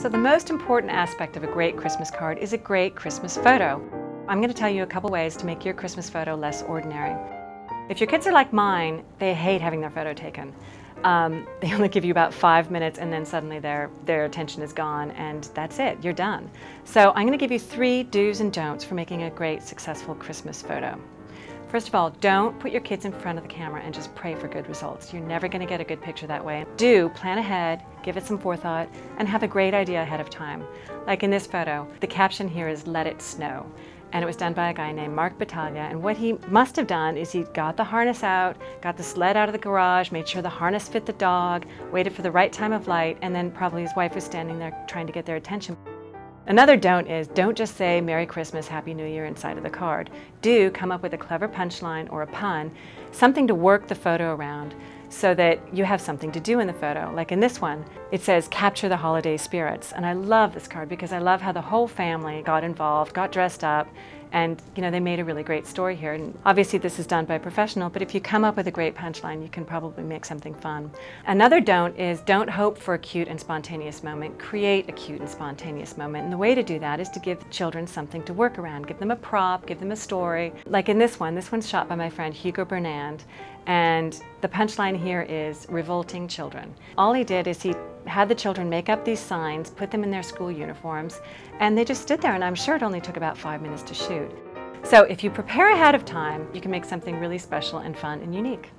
So the most important aspect of a great Christmas card is a great Christmas photo. I'm going to tell you a couple ways to make your Christmas photo less ordinary. If your kids are like mine, they hate having their photo taken. They only give you about 5 minutes and then suddenly their attention is gone and that's it, you're done. So I'm going to give you 3 do's and don'ts for making a great, successful Christmas photo. First of all, don't put your kids in front of the camera and just pray for good results. You're never going to get a good picture that way. Do plan ahead, give it some forethought, and have a great idea ahead of time. Like in this photo, the caption here is "Let It Snow." And it was done by a guy named Mark Battaglia, and what he must have done is he got the harness out, got the sled out of the garage, made sure the harness fit the dog, waited for the right time of light, and then probably his wife was standing there trying to get their attention. Another don't is don't just say Merry Christmas, Happy New Year inside of the card. Do come up with a clever punchline or a pun, something to work the photo around so that you have something to do in the photo. Like in this one, it says capture the holiday spirits. And I love this card because I love how the whole family got involved, got dressed up, and they made a really great story here. And obviously this is done by a professional, but if you come up with a great punchline, you can probably make something fun. Another don't is don't hope for a cute and spontaneous moment. Create a cute and spontaneous moment. And the way to do that is to give children something to work around. Give them a prop, give them a story. Like in this one's shot by my friend Hugo Bernand. And the punchline here is revolting children. All he did is he had the children make up these signs, put them in their school uniforms, and they just stood there, and I'm sure it only took about 5 minutes to shoot. So if you prepare ahead of time, you can make something really special and fun and unique.